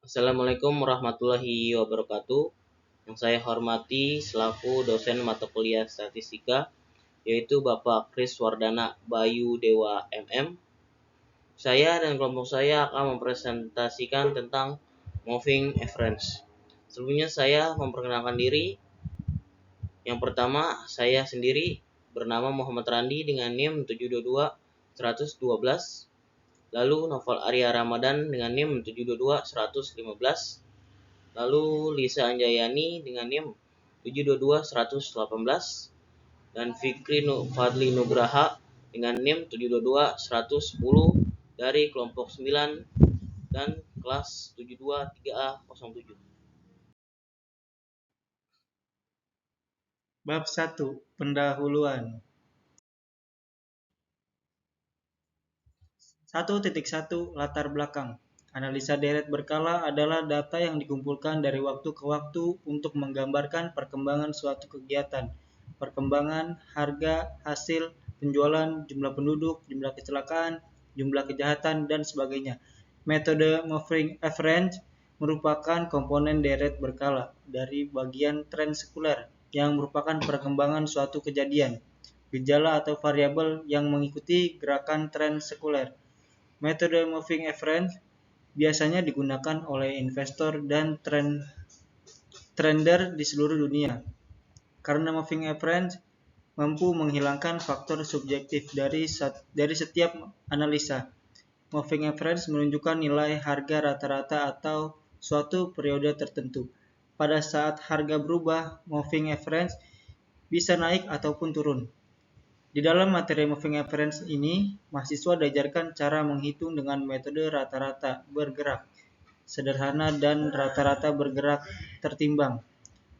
Assalamualaikum warahmatullahi wabarakatuh. Yang saya hormati selaku dosen mata kuliah statistika yaitu Bapak Kris Wardana Bayu Dewa MM. Saya dan kelompok saya akan mempresentasikan tentang moving average. Sebelumnya saya memperkenalkan diri. Yang pertama, saya sendiri bernama Muhammad Randi dengan NIM 722-112. Lalu Novel Arya Ramadan dengan NIM 722-115. Lalu Lisa Anjayani dengan NIM 722-118 dan Fikri Fadli Nugraha dengan NIM 722-110 dari kelompok 9 dan kelas 723A07. Bab 1. Pendahuluan. 1.1 Latar belakang. Analisa deret berkala adalah data yang dikumpulkan dari waktu ke waktu untuk menggambarkan perkembangan suatu kegiatan, perkembangan harga, hasil, penjualan, jumlah penduduk, jumlah kecelakaan, jumlah kejahatan, dan sebagainya. Metode moving average merupakan komponen deret berkala dari bagian tren sekuler yang merupakan perkembangan suatu kejadian, gejala atau variabel yang mengikuti gerakan tren sekuler. Metode moving average biasanya digunakan oleh investor dan trader di seluruh dunia. Karena moving average mampu menghilangkan faktor subjektif dari setiap analisa. Moving average menunjukkan nilai harga rata-rata atau suatu periode tertentu. Pada saat harga berubah, moving average bisa naik ataupun turun. Di dalam materi moving average ini, mahasiswa diajarkan cara menghitung dengan metode rata-rata bergerak sederhana dan rata-rata bergerak tertimbang.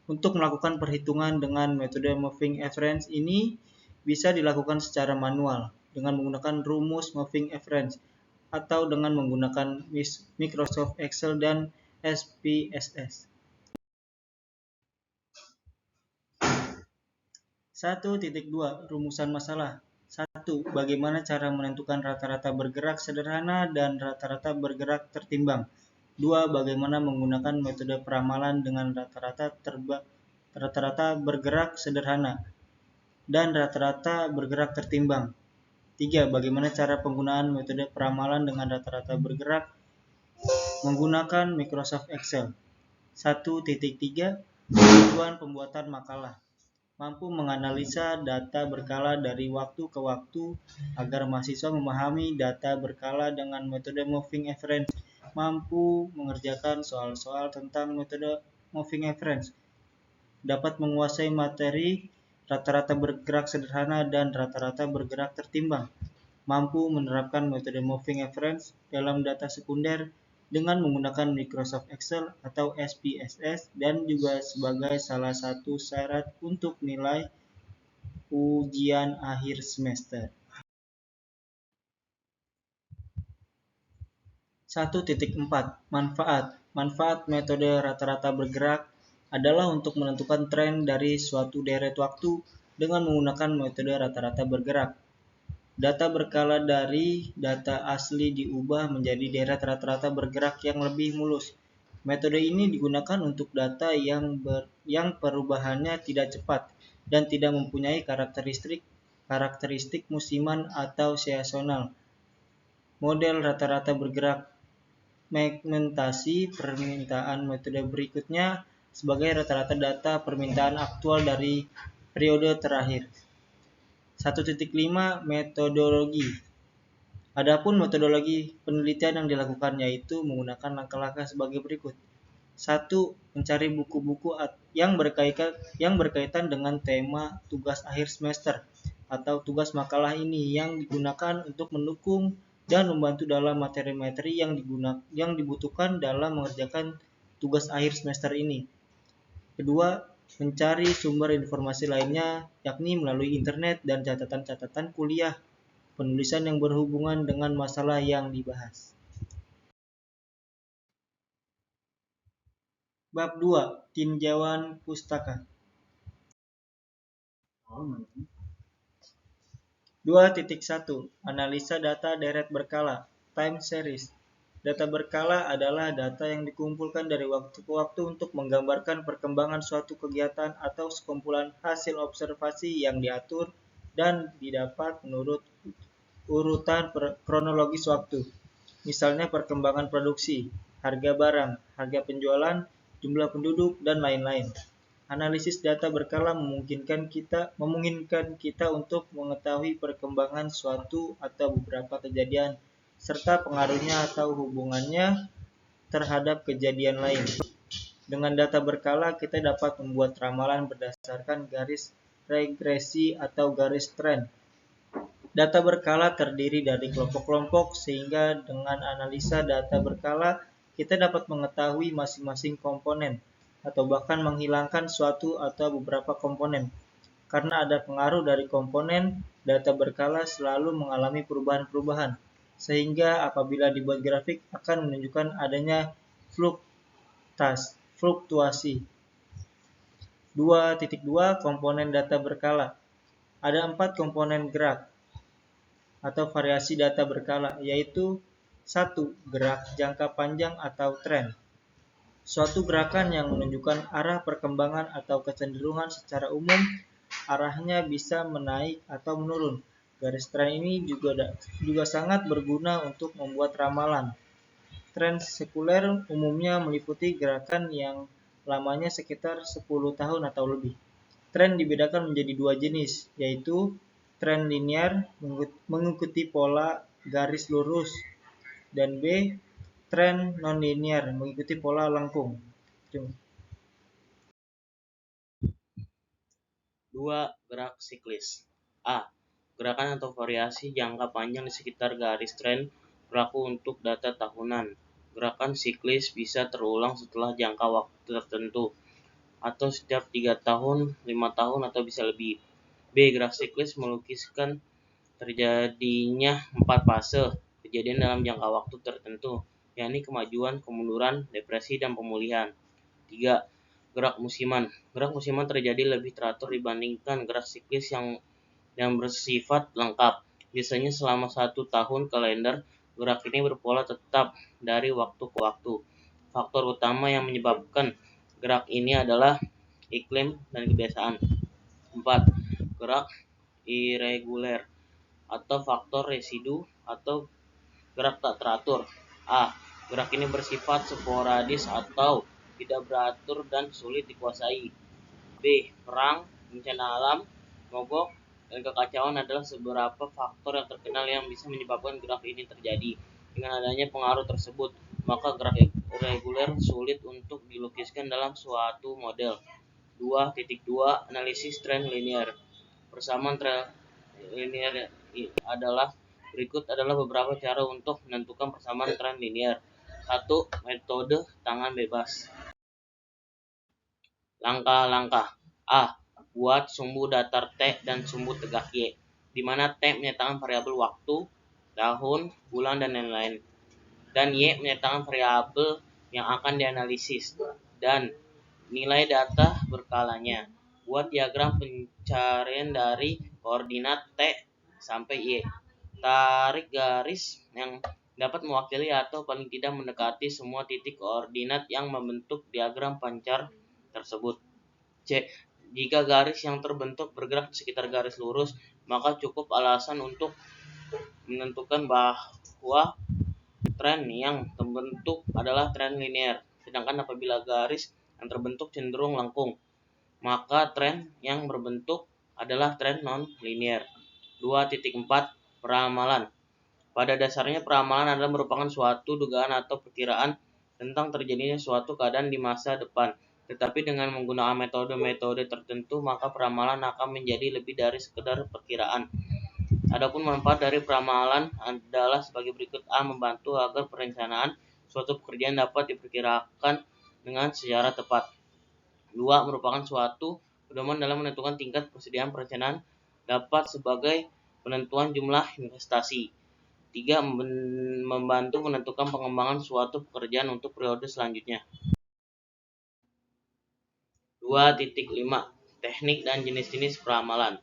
Untuk melakukan perhitungan dengan metode moving average ini bisa dilakukan secara manual dengan menggunakan rumus moving average atau dengan menggunakan Microsoft Excel dan SPSS. 1.2 Rumusan masalah. 1. Bagaimana cara menentukan rata-rata bergerak sederhana dan rata-rata bergerak tertimbang. 2. Bagaimana menggunakan metode peramalan dengan rata-rata bergerak sederhana dan rata-rata bergerak tertimbang. 3. Bagaimana cara penggunaan metode peramalan dengan rata-rata bergerak menggunakan Microsoft Excel. 1.3 Tujuan pembuatan makalah. Mampu menganalisa data berkala dari waktu ke waktu agar mahasiswa memahami data berkala dengan metode moving average, mampu mengerjakan soal-soal tentang metode moving average, dapat menguasai materi rata-rata bergerak sederhana dan rata-rata bergerak tertimbang, mampu menerapkan metode moving average dalam data sekunder dengan menggunakan Microsoft Excel atau SPSS dan juga sebagai salah satu syarat untuk nilai ujian akhir semester. 1.4 Manfaat. Manfaat metode rata-rata bergerak adalah untuk menentukan tren dari suatu deret waktu dengan menggunakan metode rata-rata bergerak. Data berkala dari data asli diubah menjadi deret rata-rata bergerak yang lebih mulus. Metode ini digunakan untuk data yang perubahannya tidak cepat dan tidak mempunyai karakteristik musiman atau seasonal. Model rata-rata bergerak segmentasi permintaan metode berikutnya sebagai rata-rata data permintaan aktual dari periode terakhir. 1.5 Metodologi. Adapun metodologi penelitian yang dilakukan yaitu menggunakan langkah-langkah sebagai berikut. 1. Mencari buku-buku yang berkaitan dengan tema tugas akhir semester atau tugas makalah ini yang digunakan untuk mendukung dan membantu dalam materi-materi yang dibutuhkan dalam mengerjakan tugas akhir semester ini. Kedua, mencari sumber informasi lainnya yakni melalui internet dan catatan-catatan kuliah, penulisan yang berhubungan dengan masalah yang dibahas. Bab 2. Tinjauan pustaka. 2.1 Analisa data deret berkala, time series. Data berkala adalah data yang dikumpulkan dari waktu ke waktu untuk menggambarkan perkembangan suatu kegiatan atau sekumpulan hasil observasi yang diatur dan didapat menurut urutan kronologis waktu. Misalnya perkembangan produksi, harga barang, harga penjualan, jumlah penduduk, dan lain-lain. Analisis data berkala memungkinkan kita untuk mengetahui perkembangan suatu atau beberapa kejadian serta pengaruhnya atau hubungannya terhadap kejadian lain. Dengan data berkala, kita dapat membuat ramalan berdasarkan garis regresi atau garis tren. Data berkala terdiri dari kelompok-kelompok, sehingga dengan analisa data berkala, kita dapat mengetahui masing-masing komponen, atau bahkan menghilangkan suatu atau beberapa komponen. Karena ada pengaruh dari komponen, data berkala selalu mengalami perubahan-perubahan, sehingga apabila dibuat grafik akan menunjukkan adanya fluktuasi. 2.2 Komponen data berkala. Ada 4 komponen gerak atau variasi data berkala, yaitu 1. Gerak jangka panjang atau tren. Suatu gerakan yang menunjukkan arah perkembangan atau kecenderungan secara umum, arahnya bisa menaik atau menurun. Garis tren ini juga sangat berguna untuk membuat ramalan. Tren sekuler umumnya meliputi gerakan yang lamanya sekitar 10 tahun atau lebih. Tren dibedakan menjadi dua jenis, yaitu tren linear mengikuti pola garis lurus dan B. Tren non-linear mengikuti pola lengkung. 2. Gerak siklis. A. Gerakan atau variasi jangka panjang di sekitar garis tren berlaku untuk data tahunan. Gerakan siklis bisa terulang setelah jangka waktu tertentu, atau setiap 3 tahun, 5 tahun, atau bisa lebih. B. Gerak siklis melukiskan terjadinya 4 fase kejadian dalam jangka waktu tertentu, yakni kemajuan, kemunduran, depresi, dan pemulihan. 3. Gerak musiman. Gerak musiman terjadi lebih teratur dibandingkan gerak siklis yang bersifat lengkap. Biasanya selama 1 tahun kalender, gerak ini berpola tetap dari waktu ke waktu. Faktor utama yang menyebabkan gerak ini adalah iklim dan kebiasaan. 4. Gerak irreguler atau faktor residu atau gerak tak teratur. A. Gerak ini bersifat sporadis atau tidak beratur dan sulit dikuasai. B. Perang, bencana alam, mogok, dan kekacauan adalah beberapa faktor yang terkenal yang bisa menyebabkan gerak ini terjadi. Dengan adanya pengaruh tersebut, maka gerak irreguler sulit untuk dilukiskan dalam suatu model. 2.2 Analisis tren linear. Persamaan tren linear berikut adalah beberapa cara untuk menentukan persamaan tren linear. 1. Metode tangan bebas. Langkah-langkah. A. Buat sumbu datar T dan sumbu tegak Y, di mana T menyatakan variabel waktu, tahun, bulan, dan lain-lain, dan Y menyatakan variabel yang akan dianalisis dan nilai data berkalanya. Buat diagram pencarian dari koordinat T sampai Y. Tarik garis yang dapat mewakili atau paling tidak mendekati semua titik koordinat yang membentuk diagram pancar tersebut. C. Jika garis yang terbentuk bergerak di sekitar garis lurus, maka cukup alasan untuk menentukan bahwa tren yang terbentuk adalah tren linear. Sedangkan apabila garis yang terbentuk cenderung lengkung, maka tren yang berbentuk adalah tren non-linear. 2.4 Peramalan. Pada dasarnya peramalan adalah merupakan suatu dugaan atau perkiraan tentang terjadinya suatu keadaan di masa depan. Tetapi dengan menggunakan metode-metode tertentu, maka peramalan akan menjadi lebih dari sekedar perkiraan. Adapun manfaat dari peramalan adalah sebagai berikut. A. Membantu agar perencanaan suatu pekerjaan dapat diperkirakan dengan secara tepat. 2. Merupakan suatu pedoman dalam menentukan tingkat persediaan perencanaan dapat sebagai penentuan jumlah investasi. 3. Membantu menentukan pengembangan suatu pekerjaan untuk periode selanjutnya. 2.5 Teknik dan jenis-jenis peramalan.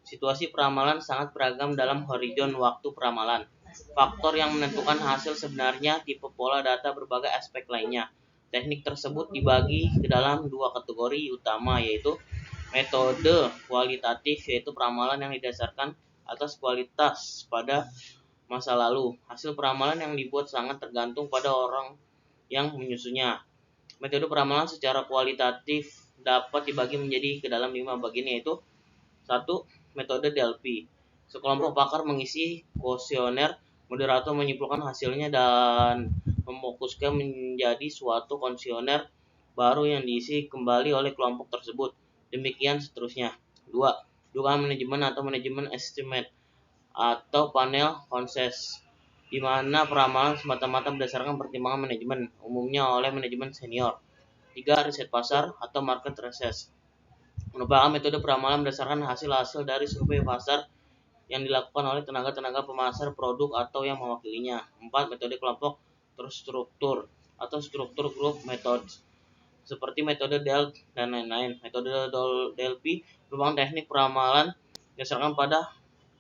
Situasi peramalan sangat beragam dalam horizon waktu peramalan. faktor yang menentukan hasil sebenarnya, tipe pola data, berbagai aspek lainnya. Teknik tersebut dibagi ke dalam dua kategori utama, yaitu metode kualitatif, yaitu peramalan yang didasarkan atas kualitas pada masa lalu. Hasil peramalan yang dibuat sangat tergantung pada orang yang menyusunnya. Metode peramalan secara kualitatif dapat dibagi menjadi ke dalam 5 bagian, yaitu satu, metode DLP. Sekelompok pakar mengisi kuesioner, moderator menyimpulkan hasilnya dan memutuskan menjadi suatu kuesioner baru yang diisi kembali oleh kelompok tersebut. Demikian seterusnya. Dua, dugaan manajemen atau manajemen estimate atau panel konses, di mana peramalan semata-mata berdasarkan pertimbangan manajemen, umumnya oleh manajemen senior. Tiga, riset pasar atau market research, merupakan metode peramalan berdasarkan hasil-hasil dari survei pasar yang dilakukan oleh tenaga-tenaga pemasar produk atau yang mewakilinya. Empat, metode kelompok terstruktur atau struktur group methods, seperti metode DELP dan lain-lain. Metode DELP merupakan teknik peramalan berdasarkan pada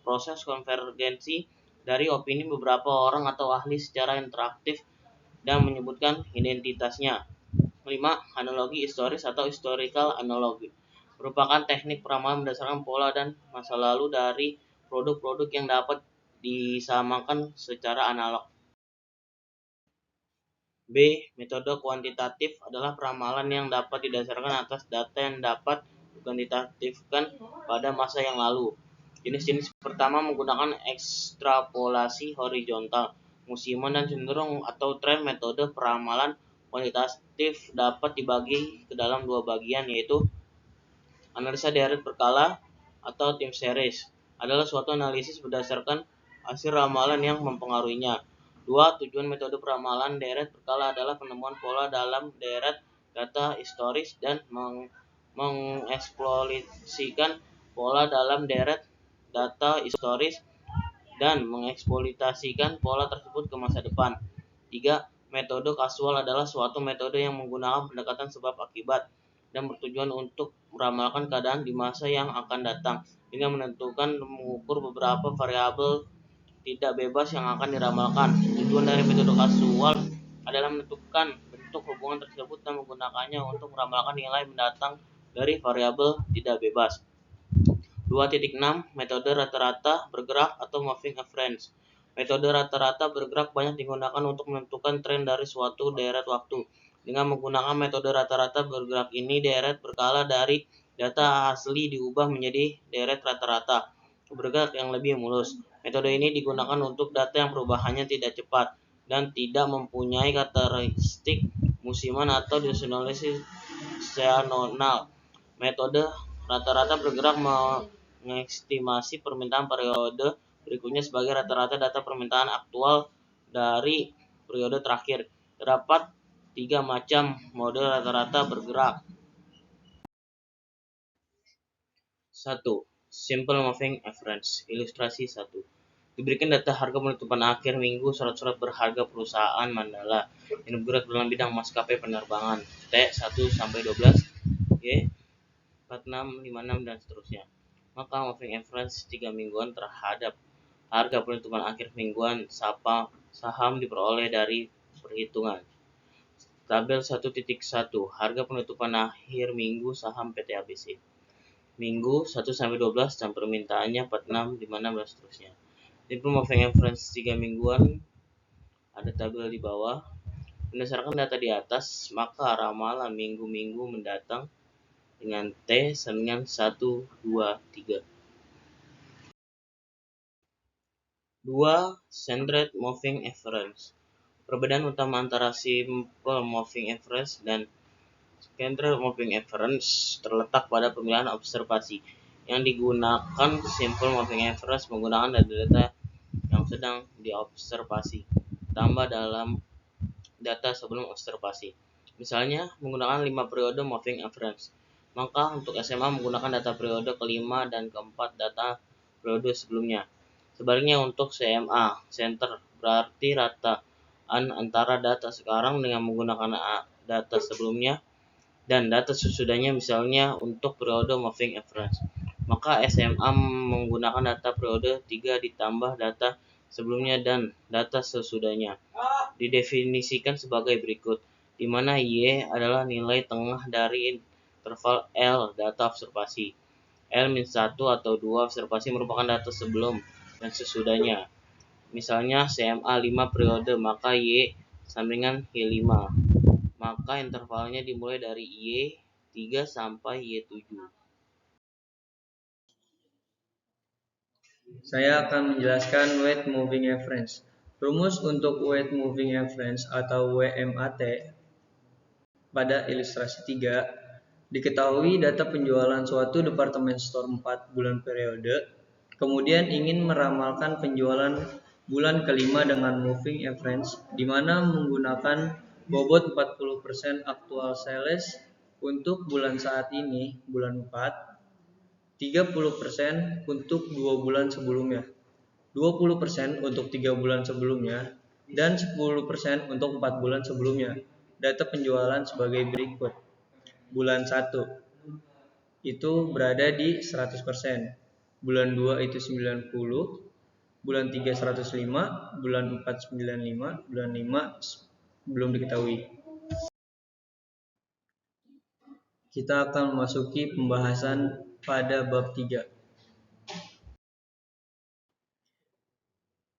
proses konvergensi dari opini beberapa orang atau ahli secara interaktif dan menyebutkan identitasnya. 5. Analogi historis atau historical analogy, merupakan teknik peramalan berdasarkan pola dan masa lalu dari produk-produk yang dapat disamakan secara analog. B. Metode kuantitatif adalah peramalan yang dapat didasarkan atas data yang dapat dikuantitatifkan pada masa yang lalu. Jenis-jenis pertama menggunakan ekstrapolasi horizontal, musiman, dan cenderung atau tren. Metode peramalan kuantitatif dapat dibagi ke dalam dua bagian, yaitu analisa deret berkala atau time series, adalah suatu analisis berdasarkan hasil ramalan yang mempengaruhinya. Dua, tujuan metode peramalan deret berkala adalah penemuan pola dalam deret data historis dan mengeksplorasikan pola dalam deret data historis dan mengeksploitasikan pola tersebut ke masa depan. Tiga, metode kasual adalah suatu metode yang menggunakan pendekatan sebab akibat dan bertujuan untuk meramalkan keadaan di masa yang akan datang dengan menentukan mengukur beberapa variabel tidak bebas yang akan diramalkan. Tujuan dari metode kasual adalah menentukan bentuk hubungan tersebut dan menggunakannya untuk meramalkan nilai mendatang dari variabel tidak bebas. 2.6 Metode rata-rata bergerak atau moving average. Metode rata-rata bergerak banyak digunakan untuk menentukan tren dari suatu deret waktu. Dengan menggunakan metode rata-rata bergerak ini, deret berkala dari data asli diubah menjadi deret rata-rata bergerak yang lebih mulus. Metode ini digunakan untuk data yang perubahannya tidak cepat dan tidak mempunyai karakteristik musiman atau seasonal. Metode rata-rata bergerak mengestimasi permintaan periode berikutnya sebagai rata-rata data permintaan aktual dari periode terakhir. Terdapat 3 macam mode rata-rata bergerak. 1. Simple Moving Average. Ilustrasi 1. Diberikan data harga penutupan akhir minggu surat-surat berharga perusahaan Mandala yang bergerak dalam bidang maskapai penerbangan T1-12, Y 46, 56, dan seterusnya. Maka moving average 3 mingguan terhadap harga penutupan akhir mingguan saham diperoleh dari perhitungan. Tabel 1.1 Harga penutupan akhir minggu saham PT ABC. Minggu 1-12 dan permintaannya 46, 56, dan seterusnya. Simple moving average 3 mingguan ada tabel di bawah. Berdasarkan data di atas, maka ramalan minggu-minggu mendatang dengan T dengan 1, 2, 3. 2. Centered Moving Average. Perbedaan utama antara Simple Moving Average dan Centered Moving Average terletak pada pemilihan observasi. Yang digunakan Simple Moving Average menggunakan data yang sedang diobservasi tambah dalam data sebelum observasi. Misalnya menggunakan 5 periode moving average. Maka untuk SMA menggunakan data periode kelima dan keempat data periode sebelumnya. Sebaliknya untuk CMA, center, berarti rataan antara data sekarang dengan menggunakan data sebelumnya dan data sesudahnya, misalnya untuk periode moving average. Maka SMA menggunakan data periode 3 ditambah data sebelumnya dan data sesudahnya. Didefinisikan sebagai berikut, di mana Y adalah nilai tengah dari interval L data observasi. L-1 atau 2 observasi merupakan data sebelum dan sesudahnya. Misalnya CMA 5 periode, maka Y sampingan Y5. Maka intervalnya dimulai dari Y3 sampai Y7. Saya akan menjelaskan Weight Moving Average. Rumus untuk Weight Moving Average atau WMAT pada ilustrasi 3, diketahui data penjualan suatu departemen store 4 bulan periode, kemudian ingin meramalkan penjualan bulan kelima dengan moving average, di mana menggunakan bobot 40% actual sales untuk bulan saat ini, bulan 4, 30% untuk 2 bulan sebelumnya, 20% untuk 3 bulan sebelumnya, dan 10% untuk 4 bulan sebelumnya. Data penjualan sebagai berikut. Bulan 1 itu berada di 100%, bulan 2 itu 90%, bulan 3 105%, bulan 4 95%, bulan 5 belum diketahui. Kita akan memasuki pembahasan pada bab 3.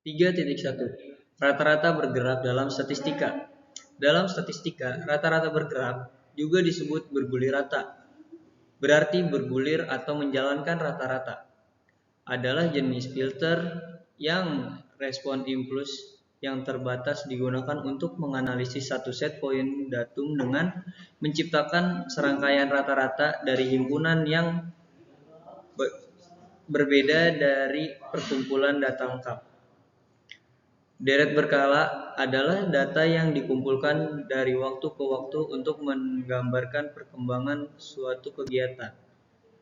3.1. Rata-rata bergerak dalam statistika. Dalam statistika, rata-rata bergerak juga disebut bergulir rata. Berarti bergulir atau menjalankan rata-rata. Adalah jenis filter yang respon impuls yang terbatas digunakan untuk menganalisis satu set poin datum dengan menciptakan serangkaian rata-rata dari himpunan yang berbeda dari perkumpulan data lengkap. Deret berkala adalah data yang dikumpulkan dari waktu ke waktu untuk menggambarkan perkembangan suatu kegiatan,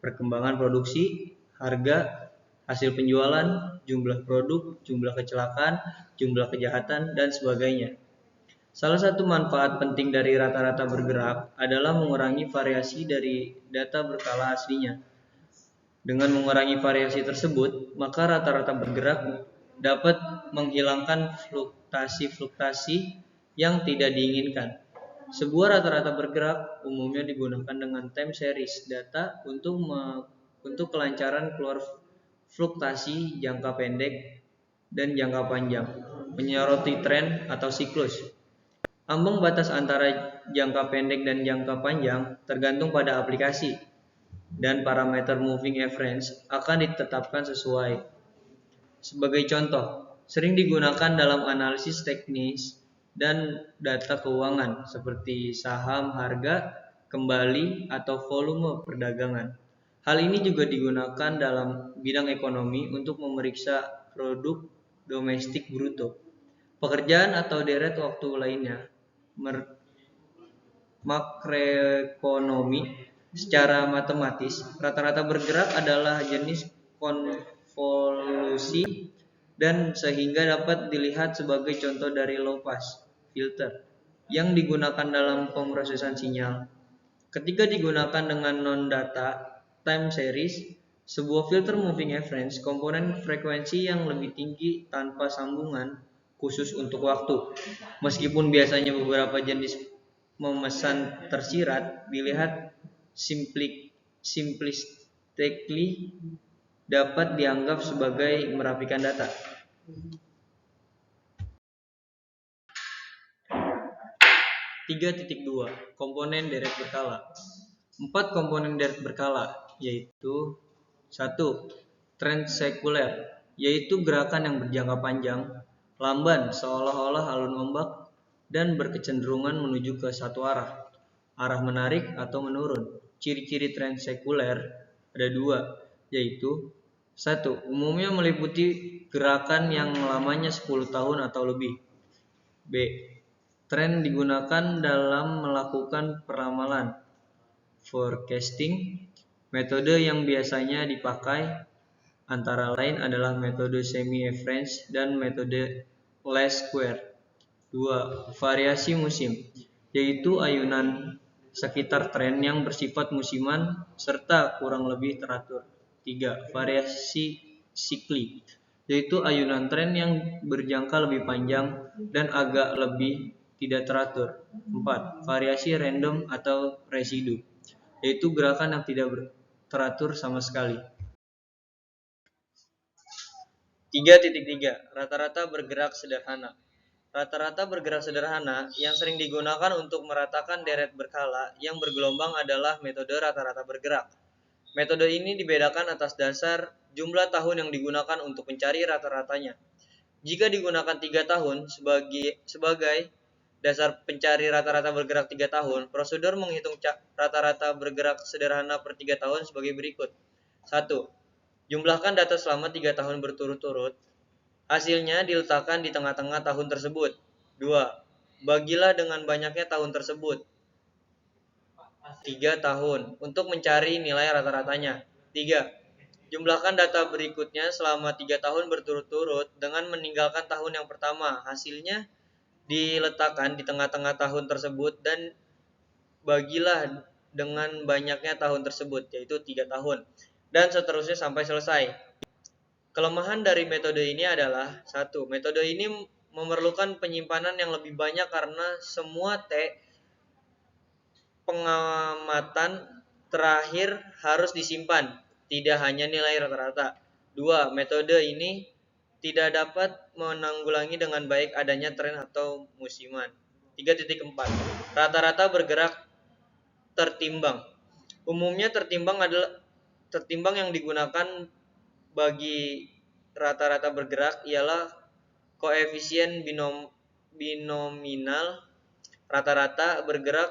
perkembangan produksi, harga, hasil penjualan, jumlah produk, jumlah kecelakaan, jumlah kejahatan, dan sebagainya. Salah satu manfaat penting dari rata-rata bergerak adalah mengurangi variasi dari data berkala aslinya. Dengan mengurangi variasi tersebut, maka rata-rata bergerak dapat menghilangkan fluktuasi-fluktuasi yang tidak diinginkan. Sebuah rata-rata bergerak umumnya digunakan dengan time series data untuk kelancaran keluar fluktuasi jangka pendek dan jangka panjang, menyoroti tren atau siklus. Ambang batas antara jangka pendek dan jangka panjang tergantung pada aplikasi, dan parameter moving average akan ditetapkan sesuai. Sebagai contoh, sering digunakan dalam analisis teknis dan data keuangan seperti saham harga kembali atau volume perdagangan. Hal ini juga digunakan dalam bidang ekonomi untuk memeriksa produk domestik bruto, pekerjaan atau deret waktu lainnya. Makroekonomi secara matematis, rata-rata bergerak adalah jenis konvolusi dan sehingga dapat dilihat sebagai contoh dari low pass filter yang digunakan dalam pemrosesan sinyal. Ketika digunakan dengan non-data time series, sebuah filter moving average komponen frekuensi yang lebih tinggi tanpa sambungan khusus untuk waktu. Meskipun biasanya beberapa jenis memesan tersirat dilihat simplistically dapat dianggap sebagai merapikan data. Tiga titik 2. Komponen deret berkala. 4 komponen deret berkala yaitu 1. Tren sekuler, yaitu gerakan yang berjangka panjang, lamban seolah-olah alun ombak dan berkecenderungan menuju ke satu arah menarik atau menurun. Ciri-ciri tren sekuler ada 2, yaitu 1. Umumnya meliputi gerakan yang lamanya 10 tahun atau lebih. B. Tren digunakan dalam melakukan peramalan, forecasting. Metode yang biasanya dipakai antara lain adalah metode semi-average dan metode least square. 2. Variasi musim, yaitu ayunan sekitar tren yang bersifat musiman serta kurang lebih teratur. 3. Variasi sikli, yaitu ayunan tren yang berjangka lebih panjang dan agak lebih tidak teratur. 4. Variasi random atau residu, yaitu gerakan yang tidak teratur sama sekali. 3.3. Rata-rata bergerak sederhana. Rata-rata bergerak sederhana yang sering digunakan untuk meratakan deret berkala yang bergelombang adalah metode rata-rata bergerak. Metode ini dibedakan atas dasar jumlah tahun yang digunakan untuk mencari rata-ratanya. Jika digunakan 3 tahun sebagai dasar pencari rata-rata bergerak 3 tahun, prosedur menghitung rata-rata bergerak sederhana per 3 tahun sebagai berikut. 1. Jumlahkan data selama 3 tahun berturut-turut. Hasilnya diletakkan di tengah-tengah tahun tersebut. 2. Bagilah dengan banyaknya tahun tersebut. 3 tahun untuk mencari nilai rata-ratanya. 3. Jumlahkan data berikutnya selama 3 tahun berturut-turut dengan meninggalkan tahun yang pertama. Hasilnya diletakkan di tengah-tengah tahun tersebut dan bagilah dengan banyaknya tahun tersebut, yaitu 3 tahun. Dan seterusnya sampai selesai. Kelemahan dari metode ini adalah 1. Metode ini memerlukan penyimpanan yang lebih banyak karena semua pengamatan terakhir harus disimpan, tidak hanya nilai rata-rata. 2. Metode ini tidak dapat menanggulangi dengan baik adanya tren atau musiman. 3.4. Rata-rata bergerak tertimbang. Umumnya tertimbang yang digunakan bagi rata-rata bergerak ialah koefisien binominal. Rata-rata bergerak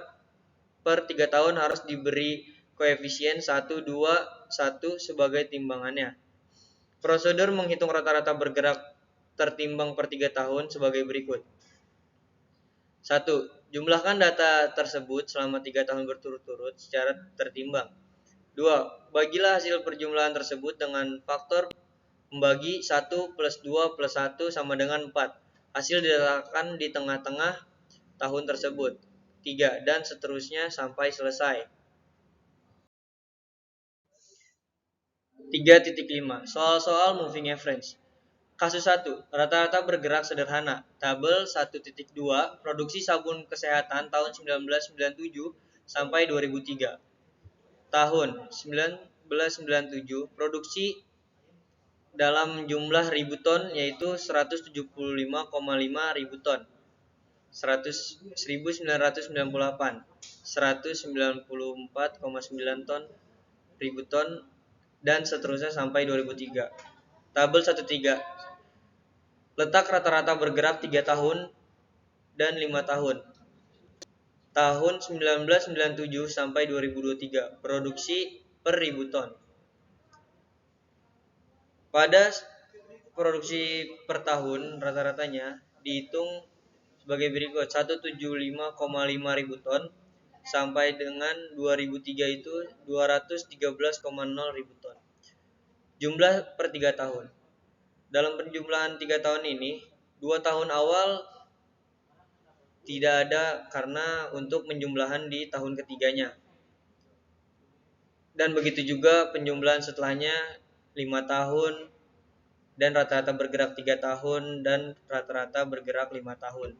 per 3 tahun harus diberi koefisien 1, 2, 1 sebagai timbangannya. Prosedur menghitung rata-rata bergerak tertimbang per 3 tahun sebagai berikut. 1. Jumlahkan data tersebut selama 3 tahun berturut-turut secara tertimbang. 2. Bagilah hasil perjumlahan tersebut dengan faktor membagi 1 plus 2 plus 1 sama dengan 4. Hasil diletakkan di tengah-tengah tahun tersebut. 3. Dan seterusnya sampai selesai. 3.5. Soal-soal moving average. Kasus 1. Rata-rata bergerak sederhana. Tabel 1.2. Produksi sabun kesehatan tahun 1997 sampai 2003. Tahun 1997, produksi dalam jumlah ribu ton yaitu 175,5 ribu ton. 1998 194,9 ton ribu ton dan seterusnya sampai 2003. Tabel 13. Letak rata-rata bergerak 3 tahun dan 5 tahun. Tahun 1997 sampai 2023, produksi per ribu ton. Pada produksi per tahun rata-ratanya dihitung sebagai berikut: 175,5 ribu ton sampai dengan 2003 itu 213,0 ribu ton. Jumlah per 3 tahun. Dalam penjumlahan 3 tahun ini, 2 tahun awal tidak ada karena untuk penjumlahan di tahun ketiganya. Dan begitu juga penjumlahan setelahnya 5 tahun dan rata-rata bergerak 3 tahun dan rata-rata bergerak 5 tahun.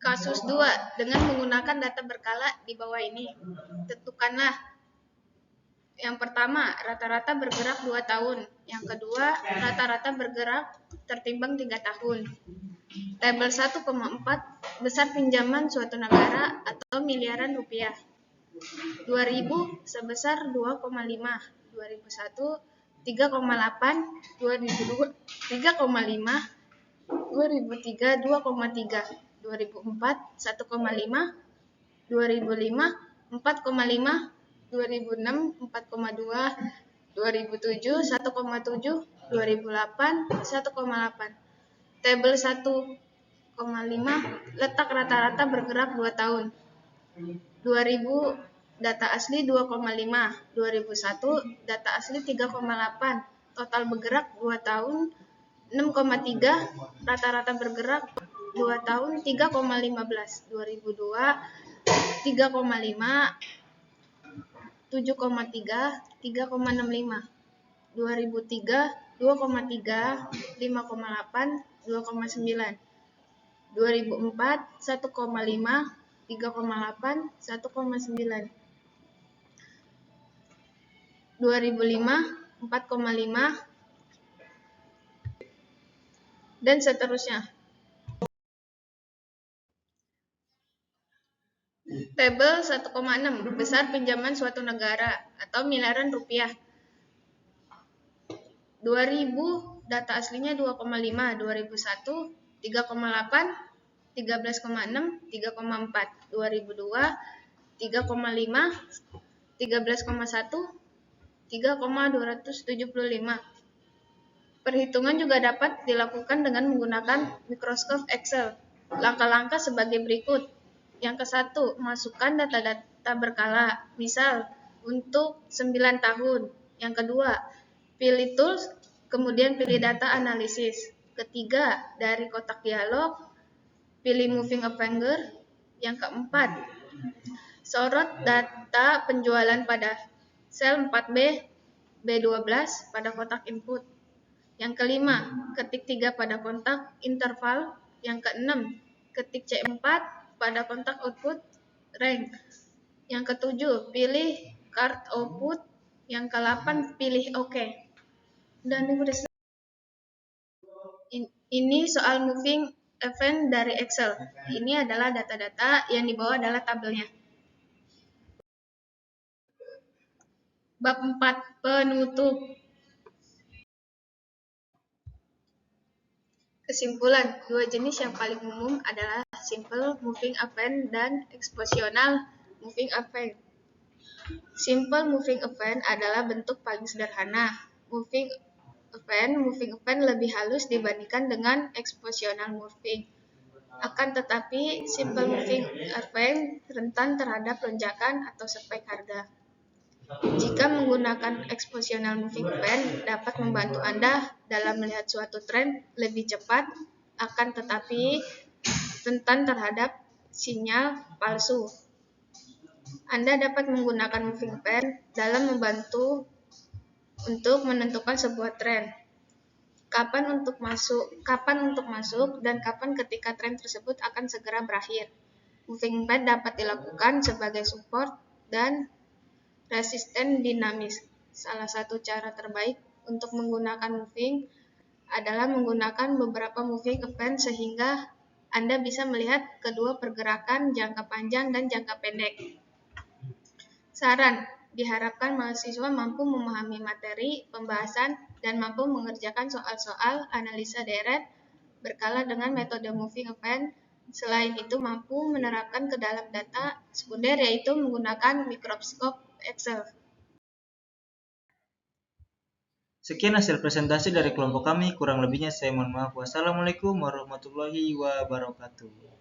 Kasus 2. Dengan menggunakan data berkala di bawah ini. Tentukanlah. Yang pertama, rata-rata bergerak 2 tahun. Yang kedua, rata-rata bergerak tertimbang 3 tahun. Tabel 1,4, besar pinjaman suatu negara atau miliaran rupiah. 2000 sebesar 2,5, 2001 3,8, 2002 3,5, 2003 2,3, 2004 1,5, 2005 4,5, 2006 4,2, 2007 1,7, 2008 1,8. Tabel 1,5, letak rata-rata bergerak 2 tahun. 2000 data asli 2,5, 2001 data asli 3,8, total bergerak 2 tahun 6,3, rata-rata bergerak 2 tahun 3,15, 2002 3,5, 7,3, 3,65. 2003 2,3, 5,8, 2,9. 2004 1,5, 3,8, 1,9. 2005 4,5 dan seterusnya. Tabel 1,6 besar pinjaman suatu negara atau miliaran rupiah. 2000 data aslinya 2,5, 2001 3,8, 13,6, 3,4, 2002 3,5, 13,1, 3,275. Perhitungan juga dapat dilakukan dengan menggunakan mikroskop Excel. Langkah-langkah sebagai berikut. Yang ke-1, masukkan data-data berkala, misal untuk 9 tahun. Yang kedua, pilih tools, kemudian pilih data analisis. Ketiga, dari kotak dialog, pilih moving a finger. Yang keempat, sorot data penjualan pada sel 4B, B12 pada kotak input. Yang kelima, ketik 3 pada kotak interval. Yang keenam, ketik C4 pada kotak output rank. Yang ketujuh, pilih card output. Yang ke-8, pilih OK. Dan ini soal moving event dari Excel. Ini adalah data-data, yang di bawah adalah tabelnya. Bab 4, penutup. Kesimpulan, dua jenis yang paling umum adalah simple moving event dan expositional moving event. Simple moving event adalah bentuk paling sederhana. Moving event lebih halus dibandingkan dengan expositional moving. Akan tetapi, simple moving event rentan terhadap lonjakan atau spike harga. Jika menggunakan expositional moving event dapat membantu Anda dalam melihat suatu tren lebih cepat, akan tetapi rentan terhadap sinyal palsu. Anda dapat menggunakan moving event dalam membantu untuk menentukan sebuah tren. Kapan untuk masuk, dan kapan ketika tren tersebut akan segera berakhir. Moving event dapat dilakukan sebagai support dan resisten dinamis. Salah satu cara terbaik untuk menggunakan moving adalah menggunakan beberapa moving event sehingga Anda bisa melihat kedua pergerakan jangka panjang dan jangka pendek. Saran, diharapkan mahasiswa mampu memahami materi pembahasan dan mampu mengerjakan soal-soal analisa deret berkala dengan metode moving event. Selain itu mampu menerapkan ke dalam data sekunder yaitu menggunakan mikroskop Excel. Sekian hasil presentasi dari kelompok kami, kurang lebihnya saya mohon maaf. Wassalamualaikum warahmatullahi wabarakatuh.